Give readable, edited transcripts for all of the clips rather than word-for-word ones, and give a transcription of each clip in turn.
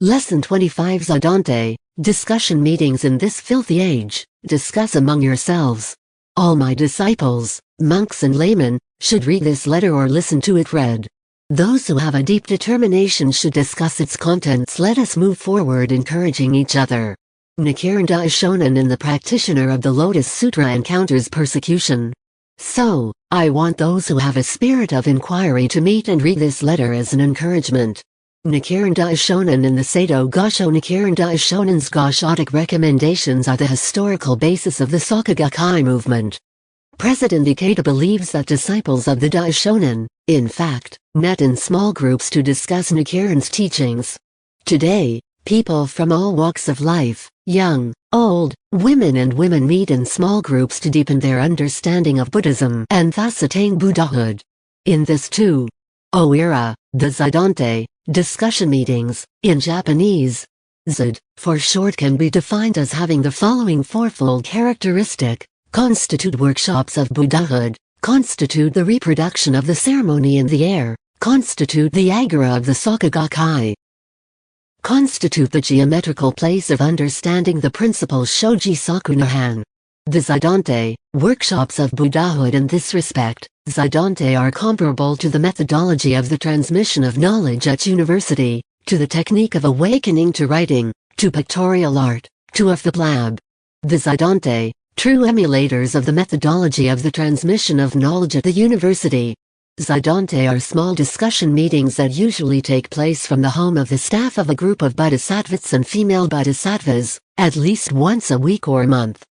Lesson 25 Zadantai, discussion meetings in this filthy age, discuss among yourselves. All my disciples, monks and laymen, should read this letter or listen to it read. Those who have a deep determination should discuss its contents. Let us move forward encouraging each other. Nichiren Daishonin in the Practitioner of the Lotus Sutra Encounters Persecution. So, I want those who have a spirit of inquiry to meet and read this letter as an encouragement. Nichiren Daishonin in the Sado Gosho. Nichiren Daishonin's goshotic recommendations are the historical basis of the Soka Gakkai movement. President Ikeda believes that disciples of the Daishonin, in fact, met in small groups to discuss Nichiren's teachings. Today, people from all walks of life, young, old, and women meet in small groups to deepen their understanding of Buddhism and thus attain Buddhahood. In this era, the Zadantai, discussion meetings, in Japanese, Zad, for short, can be defined as having the following fourfold characteristic: constitute workshops of Buddhahood, constitute the reproduction of the ceremony in the air, constitute the agora of the Soka Gakkai, constitute the geometrical place of understanding the principles shoji soku nehan. The Zadantai, workshops of Buddhahood. In this respect, Zadantai are comparable to the methodology of the transmission of knowledge at university, to the technique of awakening to writing, to pictorial art, to a fab lab. The Zadantai, true emulators of the methodology of the transmission of knowledge at the university. Zadantai are small discussion meetings that usually take place from the home of the staff of a group of bodhisattvas and female bodhisattvas, at least once a week or month.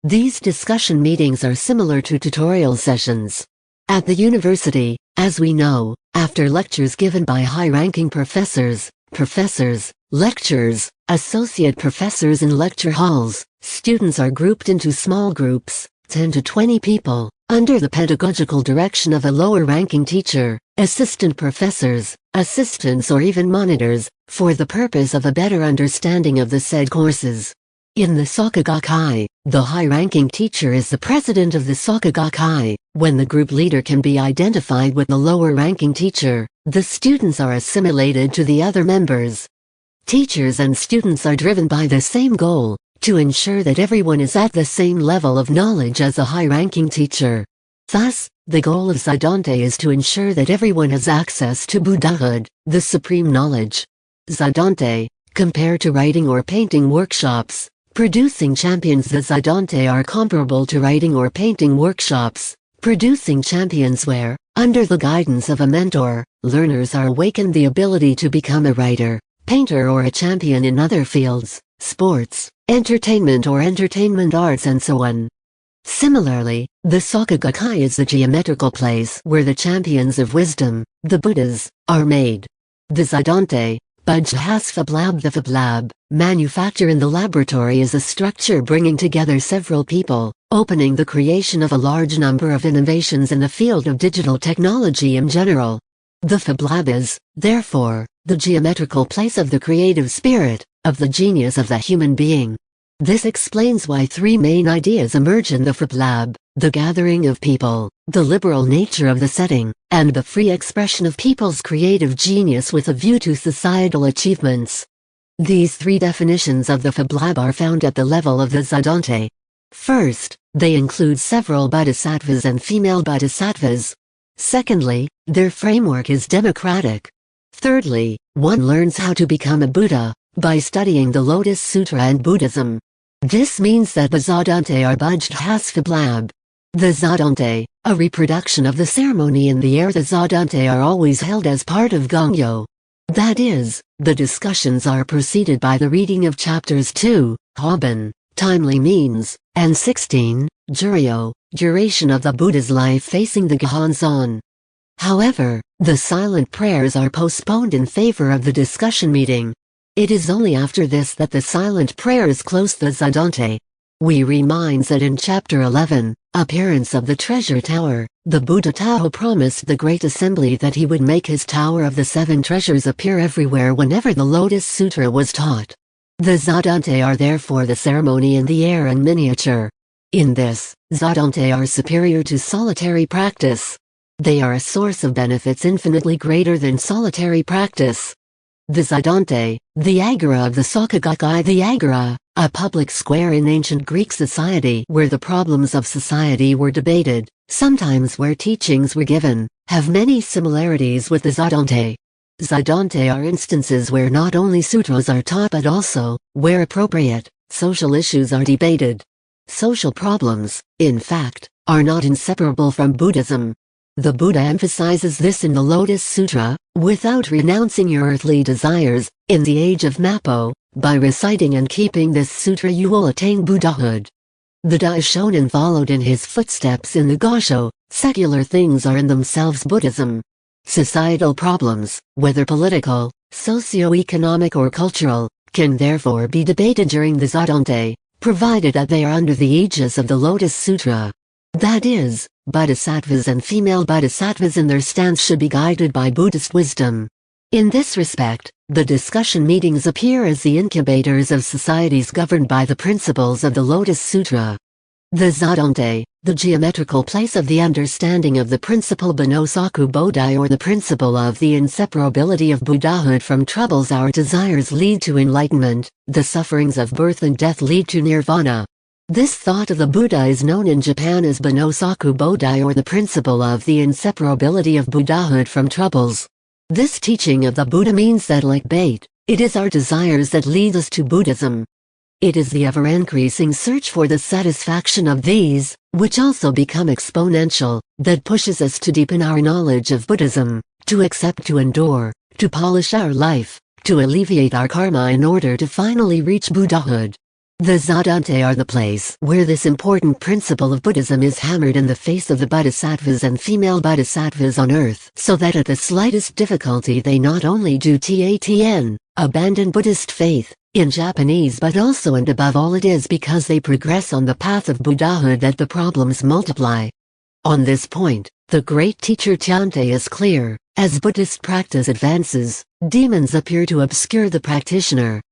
These discussion meetings are similar to tutorial sessions. At the university, as we know, after lectures given by high-ranking professors, lecturers, associate professors in lecture halls, students are grouped into small groups, 10 to 20 people, under the pedagogical direction of a lower-ranking teacher, assistant professors, assistants or even monitors, for the purpose of a better understanding of the said courses. In the Soka Gakkai, the high-ranking teacher is the president of the Soka Gakkai. When the group leader can be identified with the lower-ranking teacher, the students are assimilated to the other members. Teachers and students are driven by the same goal, to ensure that everyone is at the same level of knowledge as a high-ranking teacher. Thus, the goal of Zadantai is to ensure that everyone has access to Buddhahood, the supreme knowledge. Zadantai, compared to writing or painting workshops, producing champions. The Zadantai are comparable to writing or painting workshops, producing champions where, under the guidance of a mentor, learners are awakened the ability to become a writer, painter or a champion in other fields, sports, entertainment or entertainment arts and so on. Similarly, the Soka Gakkai is the geometrical place where the champions of wisdom, the Buddhas, are made. The Zadantai, Buddhahood. The fab lab, manufacture in the laboratory, is a structure bringing together several people, opening the creation of a large number of innovations in the field of digital technology in general. The fab lab is, therefore, the geometrical place of the creative spirit, of the genius of the human being. This explains why three main ideas emerge in the fab lab: the gathering of people, the liberal nature of the setting, and the free expression of people's creative genius with a view to societal achievements. These three definitions of the fab lab are found at the level of the Zadantai. First, they include several bodhisattvas and female bodhisattvas. Secondly, their framework is democratic. Thirdly, one learns how to become a Buddha by studying the Lotus Sutra and Buddhism. This means that the Zadantai are Buddhahood. The Zadantai, a reproduction of the ceremony in the air. The Zadantai are always held as part of Gongyo. That is, the discussions are preceded by the reading of chapters 2, Hoben, timely means, and 16, Juryo, duration of the Buddha's life facing the Gohonzon. However, the silent prayers are postponed in favor of the discussion meeting. It is only after this that the silent prayers close the Zadantai. We remind that in chapter 11, Appearance of the Treasure Tower, the Buddha Tao promised the Great Assembly that he would make his Tower of the Seven Treasures appear everywhere whenever the Lotus Sutra was taught. The Zadantai are therefore the ceremony in the air in miniature. In this, Zadantai are superior to solitary practice. They are a source of benefits infinitely greater than solitary practice. The Zadantai, the agora of the Soka Gakkai. The agora, a public square in ancient Greek society where the problems of society were debated, sometimes where teachings were given, have many similarities with the Zadantai. Zadantai are instances where not only sutras are taught but also, where appropriate, social issues are debated. Social problems, in fact, are not inseparable from Buddhism. The Buddha emphasizes this in the Lotus Sutra, without renouncing your earthly desires, in the age of Mappo, by reciting and keeping this sutra you will attain Buddhahood. The Daishonin followed in his footsteps in the Gosho. Secular things are in themselves Buddhism. Societal problems, whether political, socio-economic or cultural, can therefore be debated during the Zadantai, provided that they are under the aegis of the Lotus Sutra. That is, bodhisattvas and female bodhisattvas in their stance should be guided by Buddhist wisdom. In this respect, the discussion meetings appear as the incubators of societies governed by the principles of the Lotus Sutra. The Zadantai, the geometrical place of the understanding of the principle Soku Bodhi, or the principle of the inseparability of Buddhahood from troubles. Our desires lead to enlightenment, the sufferings of birth and death lead to nirvana. This thought of the Buddha is known in Japan as Soku Bodhi, or the principle of the inseparability of Buddhahood from troubles. This teaching of the Buddha means that, like bait, it is our desires that lead us to Buddhism. It is the ever-increasing search for the satisfaction of these, which also become exponential, that pushes us to deepen our knowledge of Buddhism, to accept, to endure, to polish our life, to alleviate our karma in order to finally reach Buddhahood. The Zadantai are the place where this important principle of Buddhism is hammered in the face of the bodhisattvas and female bodhisattvas on earth, so that at the slightest difficulty they not only do attain, abandon Buddhist faith, in Japanese, but also and above all it is because they progress on the path of Buddhahood that the problems multiply. On this point, the great teacher Zadantai is clear: as Buddhist practice advances, demons appear to obscure the practitioner,